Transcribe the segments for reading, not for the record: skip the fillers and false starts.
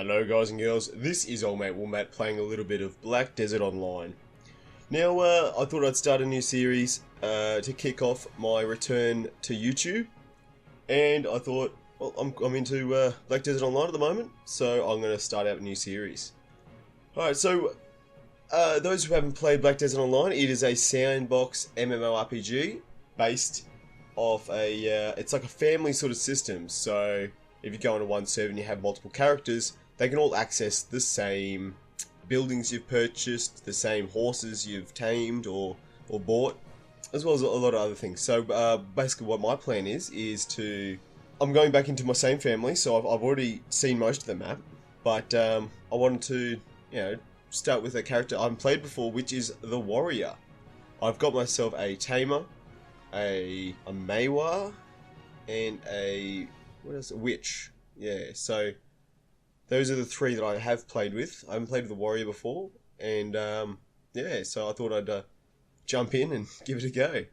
Hello guys and girls, this is old mate Wombat playing a little bit of Black Desert Online. Now I thought I'd start a new series to kick off my return to YouTube, and I thought, well, I'm into Black Desert Online at the moment, so I'm going to start out a new series. Alright, so those who haven't played Black Desert Online, it is a sandbox MMORPG based off it's like a family sort of system. So if you go into one server and you have multiple characters, they can all access the same buildings you've purchased, the same horses you've tamed or bought, as well as a lot of other things. So basically what my plan is I'm going back into my same family, so I've already seen most of the map, but I wanted to, start with a character I haven't played before, which is the warrior. I've got myself a tamer, a Maywar, and a witch. Yeah, so those are the three that I have played with. I haven't played with the warrior before, and yeah, so I thought I'd jump in and give it a go.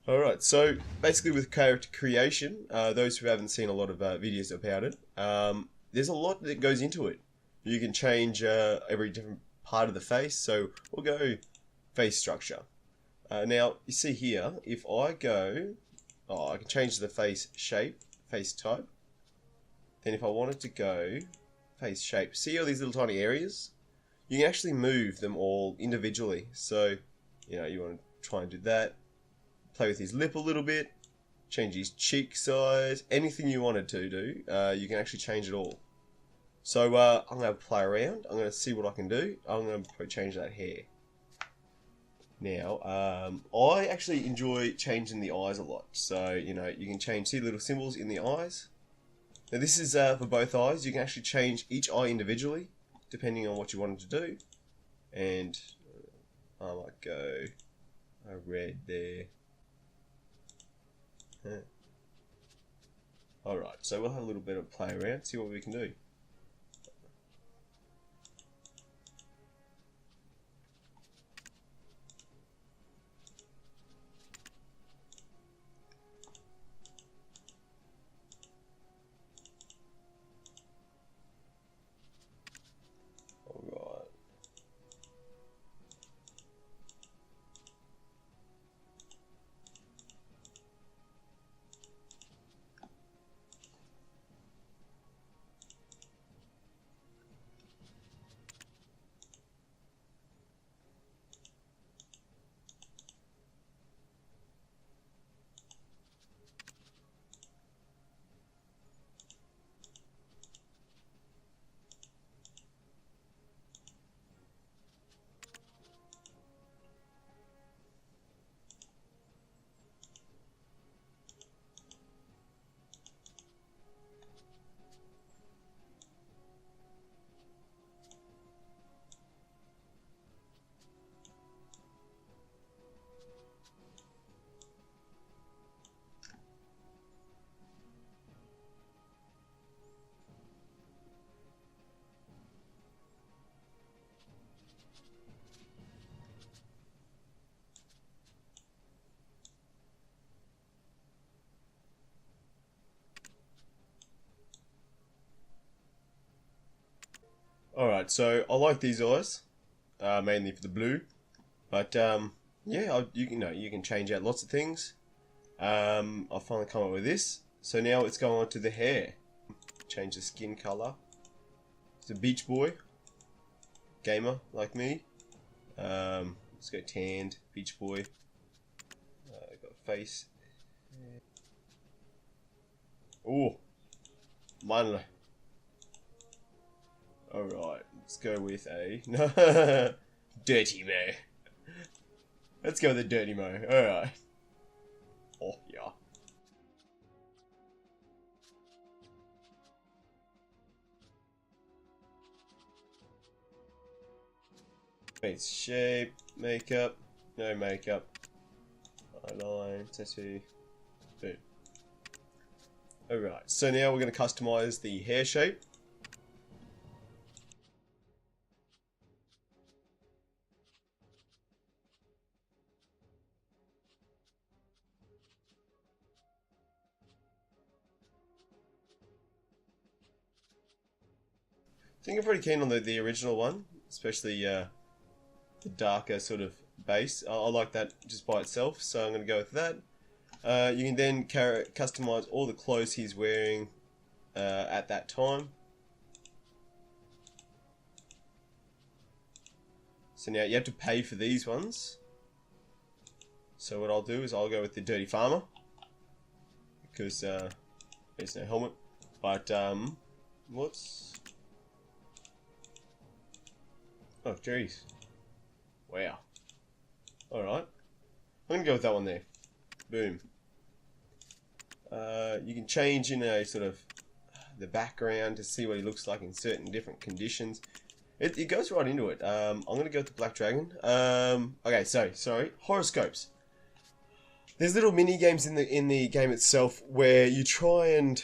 Alright, so basically with character creation, those who haven't seen a lot of videos about it, there's a lot that goes into it. You can change every different part of the face, so we'll go face structure. Now, you see here, if I go, I can change the face shape, face type. Then if I wanted to go face shape, see all these little tiny areas? You can actually move them all individually. So, you want to try and do that. Play with his lip a little bit, change his cheek size, anything you wanted to do, you can actually change it all. So I'm going to play around, I'm going to see what I can do. I'm going to change that hair. Now, I actually enjoy changing the eyes a lot. So, you can see little symbols in the eyes. Now this is for both eyes. You can actually change each eye individually, depending on what you wanted to do. And I might go a red there. Alright, so we'll have a little bit of play around, see what we can do. Alright, so I like these eyes, mainly for the blue, but yeah, you can change out lots of things. I've finally come up with this, so now it's going on to the hair. Change the skin color. It's a beach boy, gamer like me. Let's go tanned, beach boy. Got face. Oh, mine. Alright, let's go with a dirty mo. Let's go with a dirty mo. Alright. Oh, yeah. Face shape, makeup, no makeup, eyeliner, tattoo, boom. Alright, so now we're going to customize the hair shape. I think I'm pretty keen on the original one, especially the darker sort of base. I like that just by itself, so I'm going to go with that. You can then customize all the clothes he's wearing at that time. So now you have to pay for these ones. So what I'll do is I'll go with the Dirty Farmer, because there's no helmet. But whoops. Oh jeez. Wow. Alright. I'm gonna go with that one there. Boom. You can change in a sort of the background to see what he looks like in certain different conditions. It goes right into it. I'm gonna go with the Black Dragon. Okay, so sorry. Horoscopes. There's little mini games in the game itself where you try and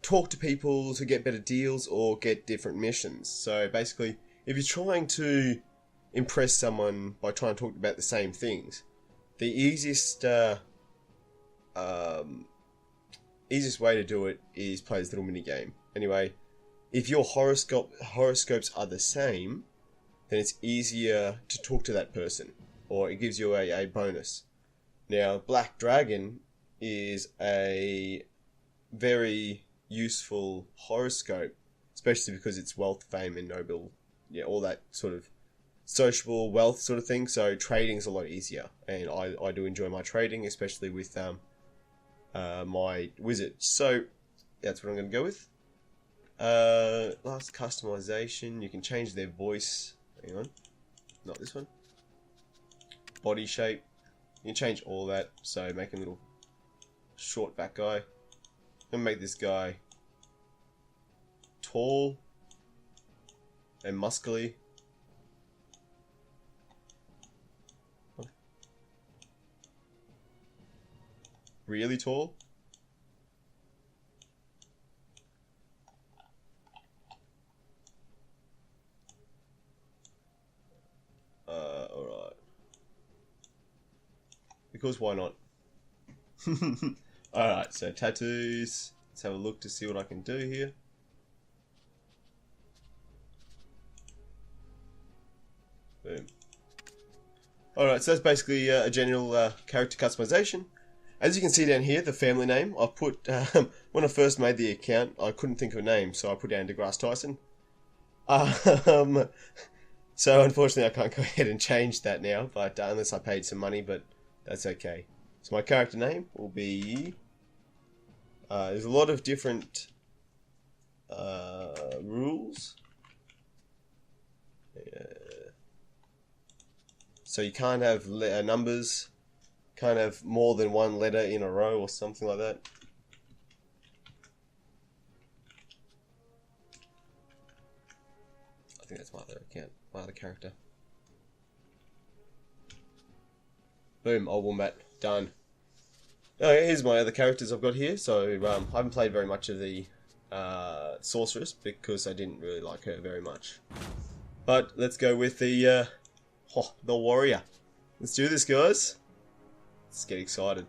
talk to people to get better deals or get different missions. So basically, if you're trying to impress someone by trying to talk about the same things, the easiest easiest way to do it is play this little mini game. Anyway, if your horoscopes are the same, then it's easier to talk to that person, or it gives you a bonus. Now, Black Dragon is a very useful horoscope, especially because it's wealth, fame, and noble, yeah, all that sort of sociable wealth sort of thing. So trading's a lot easier, and I do enjoy my trading, especially with my wizard. So that's what I'm going to go with. Last customization, you can change their voice. Hang on, not this one. Body shape, you can change all that. So make a little short back guy. I'm gonna make this guy tall and muscly. Really tall. Alright. Because why not? Alright, so tattoos. Let's have a look to see what I can do here. Boom. Alright, so that's basically a general character customization. As you can see down here, the family name, I put, when I first made the account, I couldn't think of a name, so I put down DeGrasse Tyson. So unfortunately I can't go ahead and change that now, but unless I paid some money, but that's okay. So my character name will be, there's a lot of different rules. So you can't have numbers, can't have more than one letter in a row or something like that. I think that's my other account, my other character. Boom, old Wombat, done. Oh, here's my other characters I've got here. So I haven't played very much of the sorceress because I didn't really like her very much. But let's go with the warrior. Let's do this, guys. Let's get excited.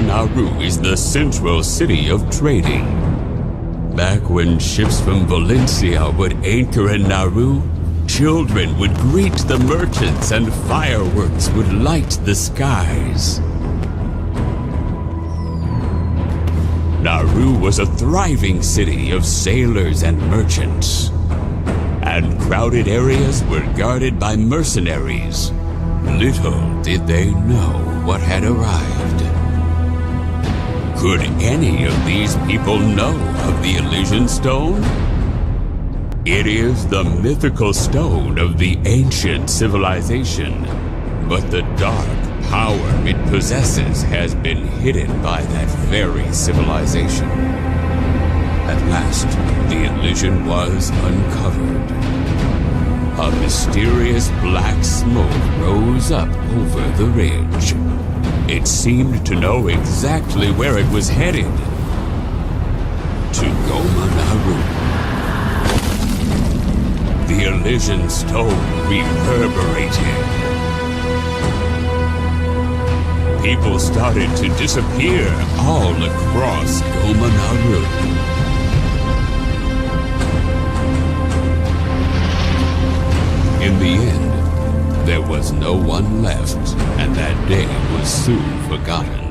Nauru is the central city of trading. Back when ships from Valencia would anchor in Nauru, children would greet the merchants and fireworks would light the skies. Nauru was a thriving city of sailors and merchants, and crowded areas were guarded by mercenaries. Little did they know what had arrived. Could any of these people know of the Elysian Stone? It is the mythical stone of the ancient civilization, but the dark power it possesses has been hidden by that very civilization. At last, the Elysian was uncovered. a mysterious black smoke rose up over the ridge. It seemed to know exactly where it was headed. To Goma Naru. The Elysian stone reverberated. People started to disappear all across Goma Naru. In the end, there was no one left, and that day was soon forgotten.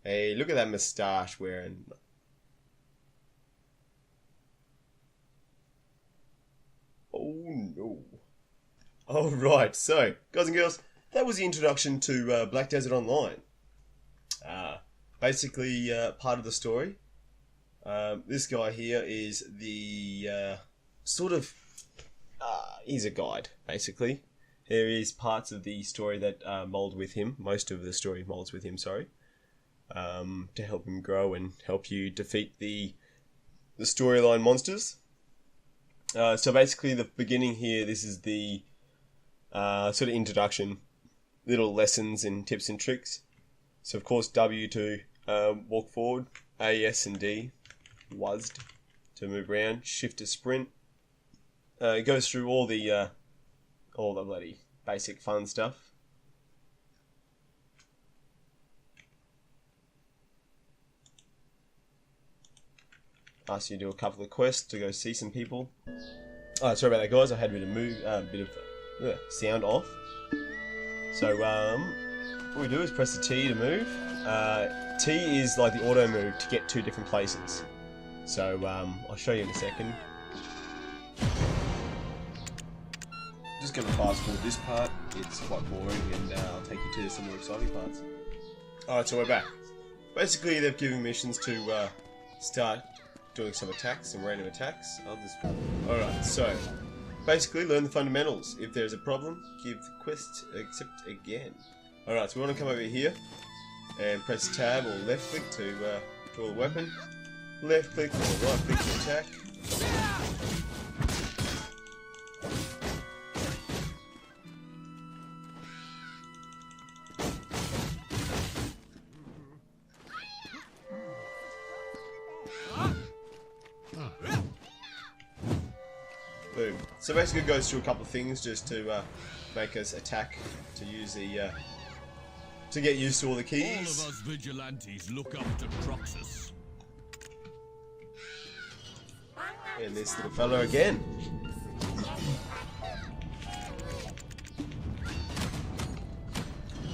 Hey, look at that moustache wearing. Oh no. Alright, so, guys and girls, that was the introduction to Black Desert Online. Basically, part of the story. This guy here is the he's a guide, basically. There is parts of the story that mold with him. Most of the story molds with him, sorry. To help him grow and help you defeat the storyline monsters. So basically the beginning here, this is the sort of introduction, little lessons and tips and tricks. So of course W to walk forward, A, S and D, WASD to move around, Shift to sprint. It goes through all the bloody basic fun stuff. Ask you to do a couple of quests to go see some people. Oh, sorry about that, guys. I had a bit of sound off. So what we do is press the T to move. T is like the auto move to get to different places. So I'll show you in a second. Just going to fast forward this part. It's quite boring, and I'll take you to some more exciting parts. Alright, so we're back. Basically, they've given missions to start doing some attacks, some random attacks. Alright, so basically learn the fundamentals. If there's a problem, give the quest accept again. Alright, so we want to come over here and press tab or left click to draw the weapon. Left click or right click to attack. Boom. So basically it goes through a couple of things just to make us attack, to use the to get used to all the keys. All of us vigilantes look up to Troxus. And this little fellow again.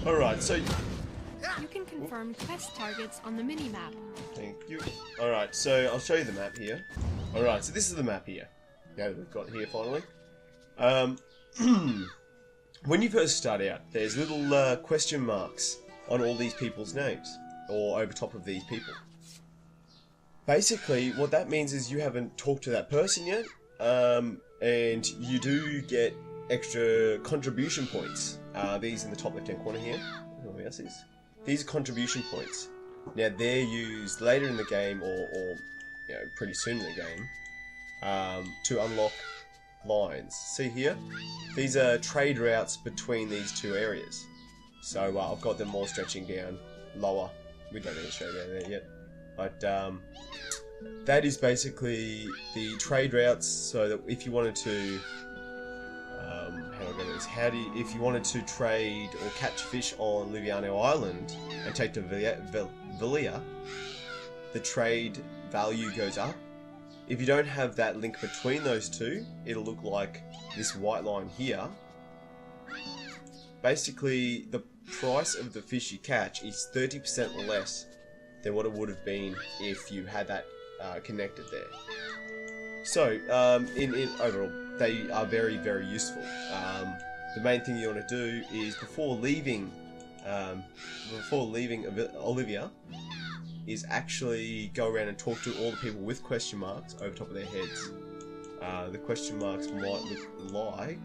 Alright, so you can confirm quest targets on the mini-map. Thank you. Alright, so I'll show you the map here. Alright, so this is the map here. Yeah, we've got here finally. When you first start out, there's little question marks on all these people's names, or over top of these people. Basically, what that means is you haven't talked to that person yet, and you do get extra contribution points. These in the top left-hand corner here. Who else is? These are contribution points. Now they're used later in the game, or you know, pretty soon in the game, to unlock lines. See here? These are trade routes between these two areas. So I've got them all stretching down lower. We don't need to show down there yet. But that is basically the trade routes, so that if you wanted to if you wanted to trade or catch fish on Liviano Island and take to Villia, the trade value goes up. If you don't have that link between those two, it'll look like this white line here. Basically, the price of the fish you catch is 30% less than what it would have been if you had that connected there. So, in overall, they are very, very useful. the main thing you want to do is before leaving Olivia, is actually go around and talk to all the people with question marks over top of their heads. The question marks might look like...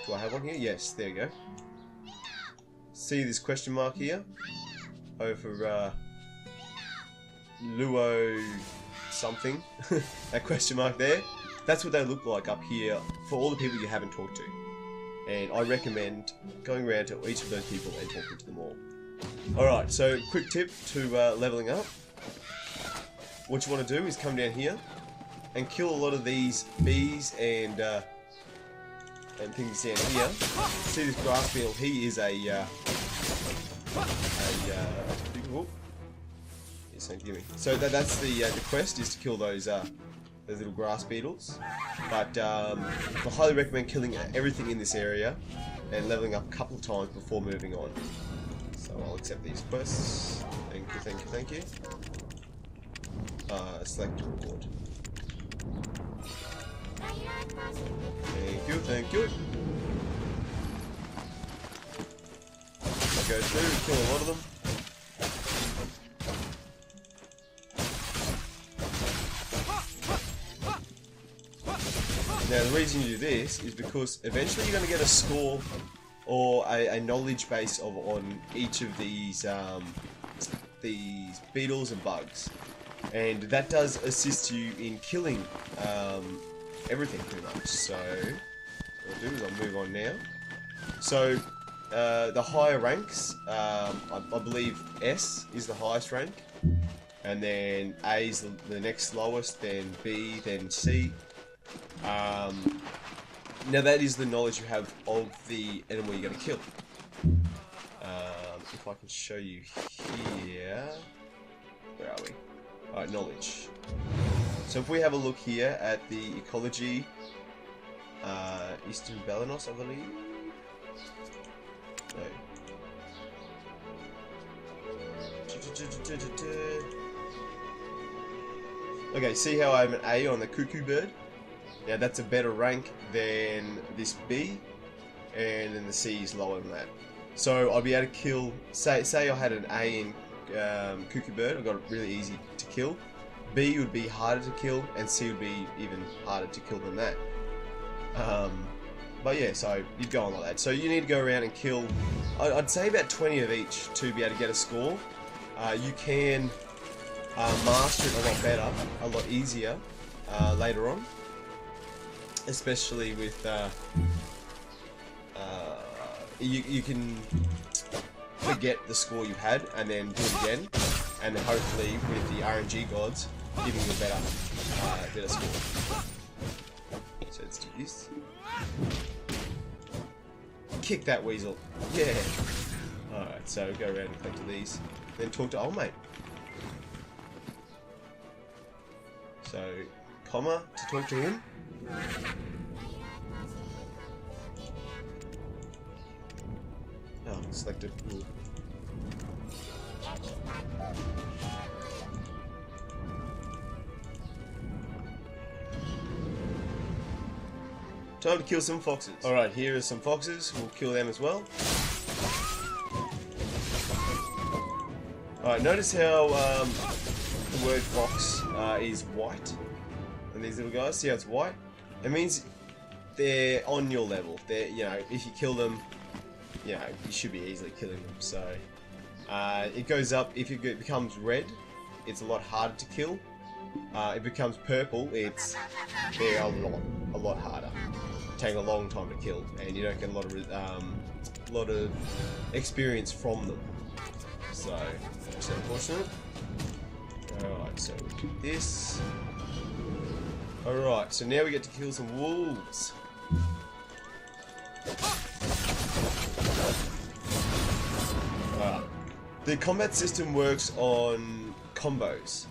do I have one here? Yes, there you go. See this question mark here? Over Luo something. That question mark there. That's what they look like up here for all the people you haven't talked to. And I recommend going around to each of those people and talking to them all. Alright, so quick tip to leveling up. What you want to do is come down here and kill a lot of these bees and things down here. See this grass beetle? He is so that's the quest, is to kill those little grass beetles. But I highly recommend killing everything in this area and leveling up a couple of times before moving on. So I'll accept these quests. Thank you, thank you, thank you. Select reward. Thank you, thank you. I'll go through, kill a lot of them. Now the reason you do this is because eventually you're going to get a score or a knowledge base on each of these beetles and bugs, and that does assist you in killing everything pretty much. So what I'll do is I'll move on now. So the higher ranks, I believe S is the highest rank, and then A is the next lowest, then B, then C. Now that is the knowledge you have of the enemy you're going to kill. If I can show you here, where are we? Alright, knowledge. So if we have a look here at the ecology, Eastern Balanos, I believe. No. Okay, see how I'm an A on the cuckoo bird? Now that's a better rank than this B, and then the C is lower than that. So I'd be able to kill, say I had an A in cuckoo bird, I got it really easy to kill. B would be harder to kill, and C would be even harder to kill than that. But yeah, so you'd go on like that. So you need to go around and kill, I'd say about 20 of each to be able to get a score. You can master it a lot better, a lot easier later on. Especially with, you can forget the score you had and then do it again, and then hopefully with the RNG gods giving you a better score. So let's do this. Kick that weasel. Yeah. Alright, so go around and collect these. Then talk to old mate. So, comma to talk to him. Oh, selected. Ooh. Time to kill some foxes. Alright, here are some foxes. We'll kill them as well. Alright, notice how the word fox is white. And these little guys, see how it's white? It means they're on your level. They're, you know, if you kill them, you know, you should be easily killing them. So it goes up. If it becomes red, it's a lot harder to kill. If it becomes purple, they're a lot harder. Take a long time to kill, and you don't get a lot of experience from them. So that's unfortunate. Alright, so we do this. Alright, so now we get to kill some wolves. The combat system works on combos.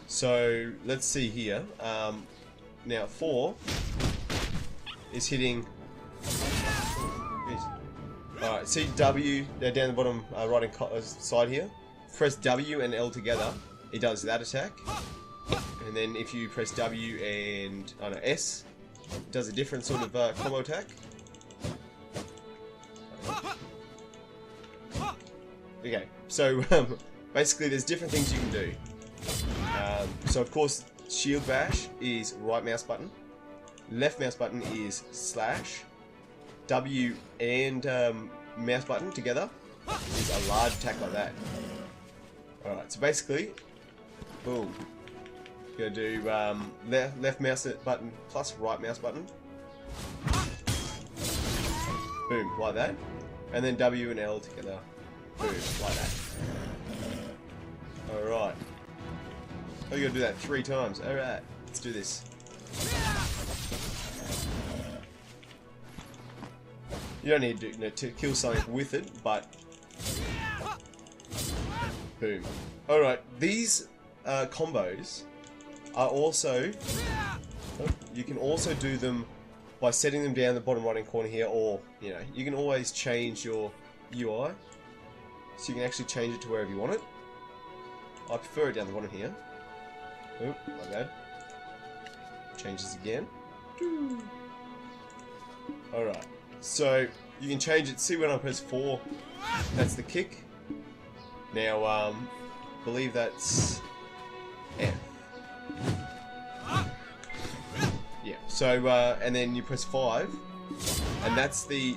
So let's see here. Now 4 is hitting. Alright, see W down the bottom right hand side here. Press W and L together, it does that attack. And then if you press W and S, does a different sort of combo attack. Okay, so basically there's different things you can do. So of course, shield bash is right mouse button, left mouse button is slash, W and mouse button together is a large attack like that. Alright, so basically, boom. You're gonna do left mouse button plus right mouse button. Boom, like that. And then W and L together. Boom, like that. Alright. Oh, you gotta do that 3 times. Alright, let's do this. You don't need to kill something with it, but... Boom. Alright, these combos are also... You can also do them by setting them down the bottom right hand corner here, or, you know, you can always change your UI. So you can actually change it to wherever you want it. I prefer it down the bottom here. Oop, my bad. Change this again. Alright, so you can change it. See when I press 4, that's the kick. Now, believe that's F. Yeah, so, and then you press 5, and that's the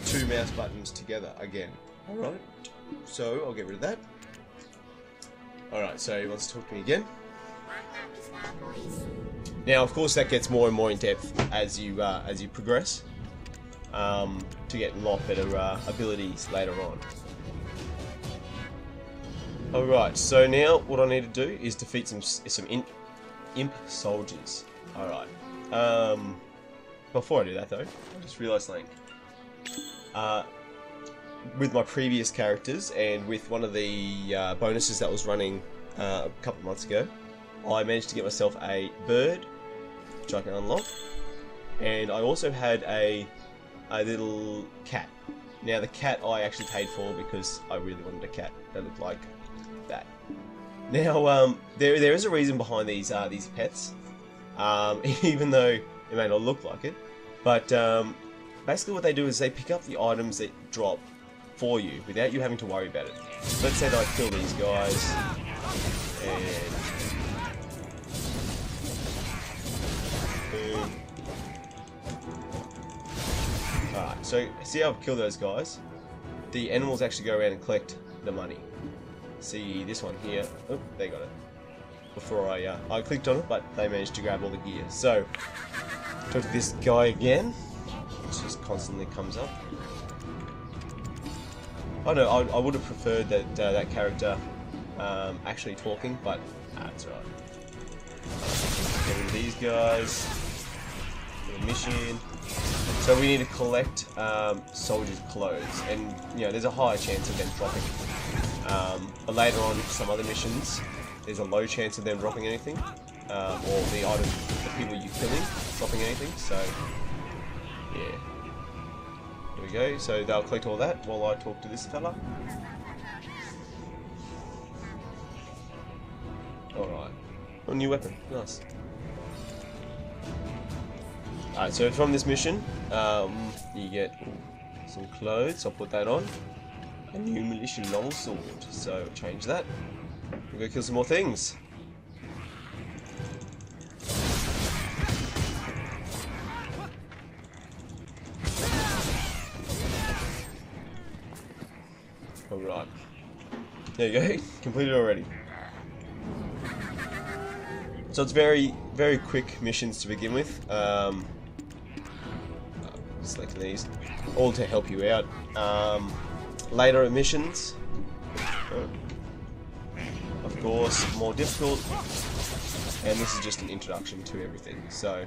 2 mouse buttons together again. Alright, so I'll get rid of that. Alright, so he wants to talk to me again. Now, of course, that gets more and more in depth as you progress, to get a lot better abilities later on. Alright, so now what I need to do is defeat some imp soldiers. Alright. Before I do that though, I just realised something. With my previous characters and with one of the bonuses that was running a couple of months ago, I managed to get myself a bird, which I can unlock, and I also had a little cat. Now the cat I actually paid for because I really wanted a cat that looked like that. Now there is a reason behind these pets, even though it may not look like it, but basically what they do is they pick up the items that drop for you without you having to worry about it. So let's say that I kill these guys and boom. Alright, so see how I've killed those guys? The animals actually go around and collect the money. See this one here. Oh, they got it. Before I clicked on it, but they managed to grab all the gear. So, talk to this guy again. It just constantly comes up. Oh no, I would have preferred that that character actually talking, but that's right. Get rid of these guys. Get a mission. So we need to collect soldiers' clothes, and you know there's a higher chance of them dropping. But later on, some other missions, there's a low chance of them dropping anything, or the people you're killing dropping anything. So yeah, here we go. So they'll collect all that while I talk to this fella. All right, a new weapon, nice. Alright, so from this mission, you get some clothes. I'll put that on. A new militia longsword. So change that. We'll go kill some more things. Alright. There you go. Completed already. So it's very, very quick missions to begin with. Selecting these, all to help you out. Later missions, of course, more difficult, and this is just an introduction to everything. So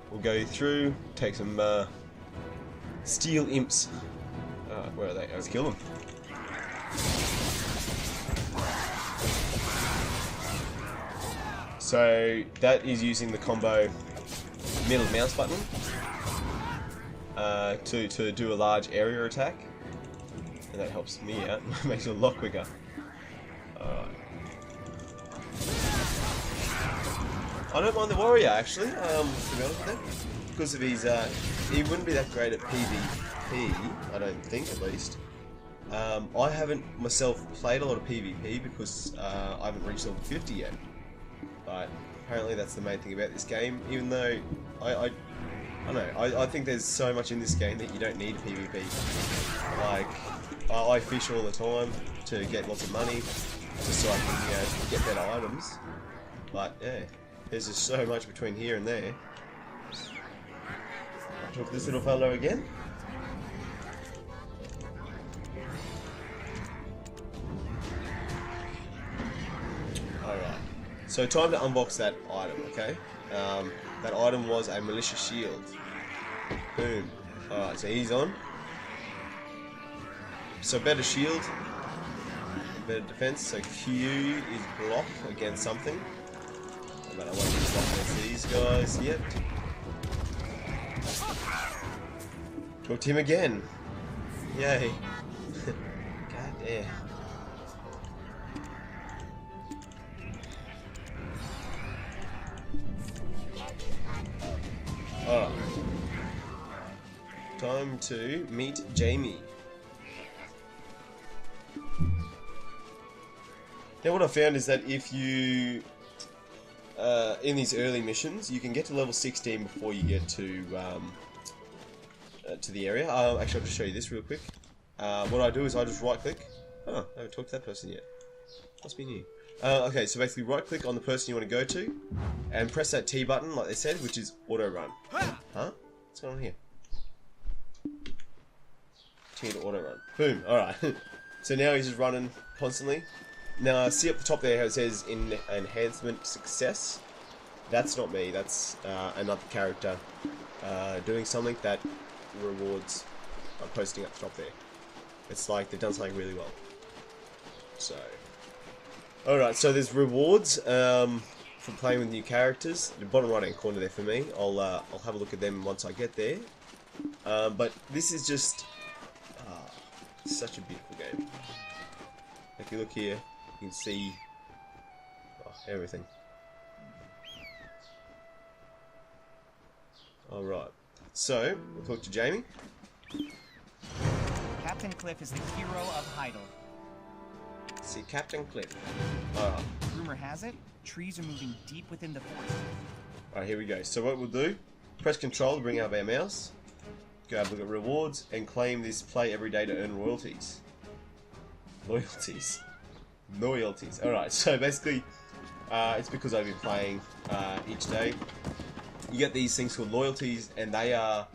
we'll go through, take some steel imps. Where are they? Let's kill them. So that is using the combo middle mouse button to do a large area attack, and that helps me out. Makes it a lot quicker. Alright. I don't mind the warrior actually, to be honest with him. Because of his, he wouldn't be that great at PvP, I don't think at least. I haven't myself played a lot of PvP because I haven't reached level 50 yet. But apparently that's the main thing about this game, even though I don't know, I think there's so much in this game that you don't need PvP. Like, I fish all the time to get lots of money, just so I can, you know, get better items. But yeah, there's just so much between here and there. I'll talk to this little fellow again. Alright, so time to unbox that item, okay? That item was a militia shield. Boom. Alright, so he's on. So better shield, better defense. So Q is block against something. But I won't use block against these guys yet. Talk to him again. Yay. God damn. Alright. Time to meet Jamie. Now what I found is that if you, in these early missions, you can get to level 16 before you get to the area. Actually, I'll just show you this real quick. What I do is I just right click. Oh, I haven't talked to that person yet. Must be new. Okay, so basically right click on the person you want to go to, and press that T button like they said, which is auto run. Huh? What's going on here? T to auto run. Boom, alright. So now he's just running constantly. Now, see up the top there how it says enhancement success? That's not me, that's another character doing something that rewards posting up the top there. It's like they've done something really well. So, alright, so there's rewards for playing with new characters. The bottom right hand corner there for me. I'll have a look at them once I get there. But this is just such a beautiful game. If you look here, you can see everything. Alright, so we'll talk to Jamie. Captain Cliff is the hero of Heidel. See Captain Cliff. Alright. Rumor has it, trees are moving deep within the forest. Alright, here we go. So what we'll do, press Control to bring up our mouse, go have a look at rewards, and claim this play every day to earn royalties. Loyalties. Alright, so basically, it's because I've been playing each day. You get these things called loyalties, and they're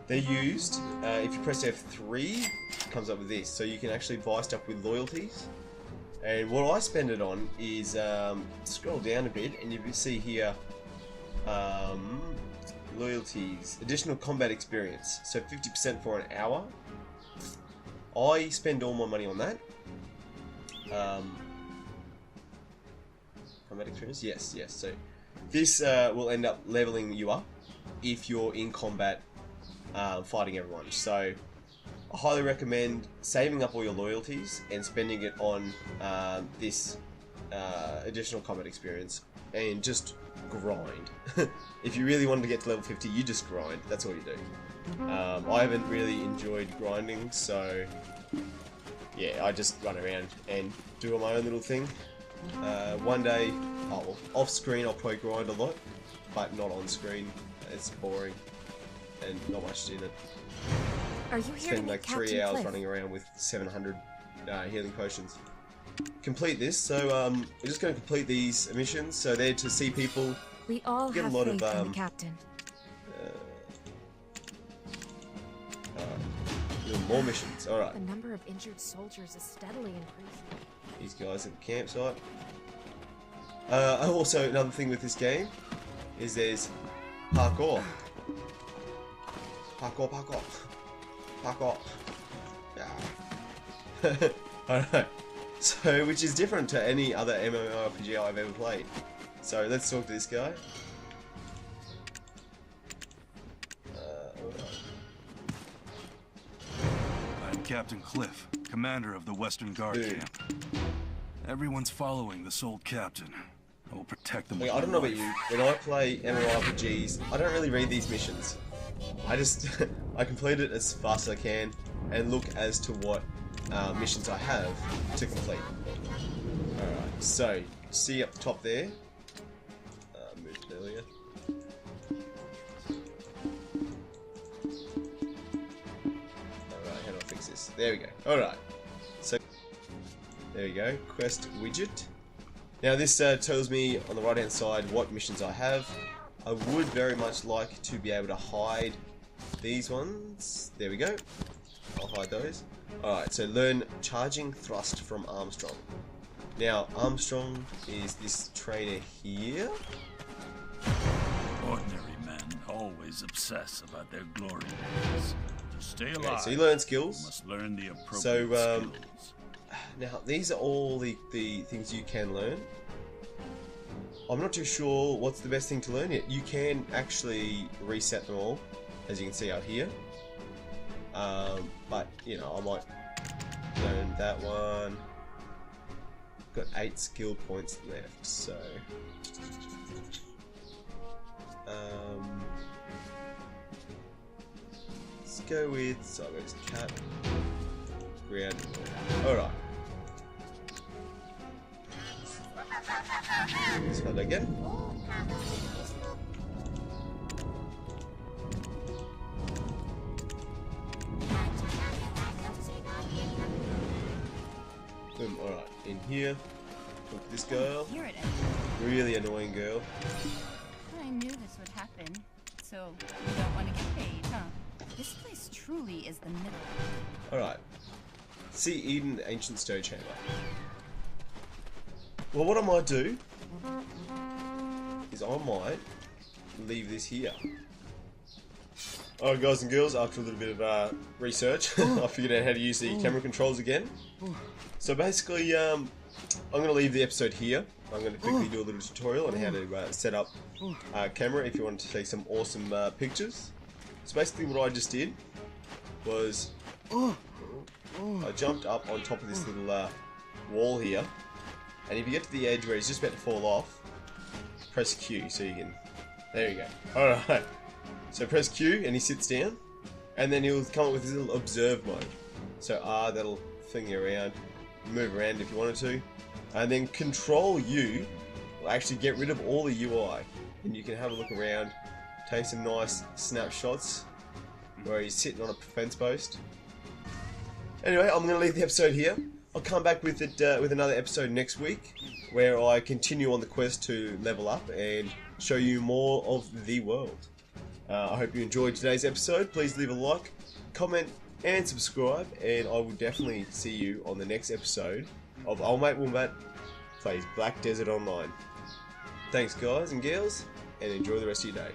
used, if you press F3, it comes up with this. So you can actually buy stuff with loyalties. And what I spend it on is, scroll down a bit, and you can see here, loyalties, additional combat experience, so 50% for an hour. I spend all my money on that. Combat experience, yes. So this will end up leveling you up if you're in combat, fighting everyone. So I highly recommend saving up all your loyalties and spending it on this additional combat experience and just grind. If you really wanted to get to level 50, you just grind. That's all you do. I haven't really enjoyed grinding, so yeah, I just run around and do my own little thing. One day, off screen, I'll probably grind a lot, but not on screen. It's boring and not much in it. Are you here Spend like 3 hours running around with 700 healing potions. Complete this, so we're just going to complete these missions. So they're to see people. We all get have a lot faith of in the captain. More missions. All right. The number of injured soldiers is steadily increasing. These guys at the campsite. Also, another thing with this game is there's parkour. Parkour. Yeah. Alright. So, which is different to any other MMORPG I've ever played. So, let's talk to this guy. I'm Captain Cliff, commander of the Western Guard camp. Everyone's following this old captain. I will protect them. Like, with I don't my know about life. you, when I play MMORPGs, I don't really read these missions. I just, I complete it as fast as I can and look as to what missions I have to complete. Alright, so, see up top there. Moved it earlier. Alright, how do I fix this? There we go. Alright. So, there we go. Quest widget. Now this tells me on the right hand side what missions I have. I would very much like to be able to hide these ones. There we go. I'll hide those. Alright, so learn charging thrust from Armstrong. Now, Armstrong is this trainer here. Ordinary men always obsess about their glory days. To stay alive, Okay, so you learn you skills. must learn the appropriate So, skills. now these are all the things you can learn. I'm not too sure what's the best thing to learn yet. You can actually reset them all, as you can see out here. But, you know, I might learn that one. Got 8 skill points left, so... let's go with sideways cat. Ground. Alright. Let's go again. Boom, alright, in here. Look at this girl. Hear it. Really annoying girl. I knew this would happen. So, you don't want to get paid, huh? This place truly is the middle. Alright. See Eden Ancient Stow Chamber. Well, what I might do is I might leave this here. Alright guys and girls, after a little bit of research, I figured out how to use the camera controls again. So basically, I'm going to leave the episode here. I'm going to quickly do a little tutorial on how to set up a camera if you want to take some awesome pictures. So basically what I just did was I jumped up on top of this little wall here, and if you get to the edge where he's just about to fall off, press Q so you can... There you go. Alright. So press Q and he sits down, and then he'll come up with this little observe mode. So R, that'll fling you around, move around if you wanted to, and then Control U will actually get rid of all the UI, and you can have a look around, take some nice snapshots where he's sitting on a fence post. Anyway, I'm going to leave the episode here. I'll come back with it with another episode next week, where I continue on the quest to level up and show you more of the world. I hope you enjoyed today's episode. Please leave a like, comment, and subscribe, and I will definitely see you on the next episode of Old Mate Wombat Plays Black Desert Online. Thanks guys and girls, and enjoy the rest of your day.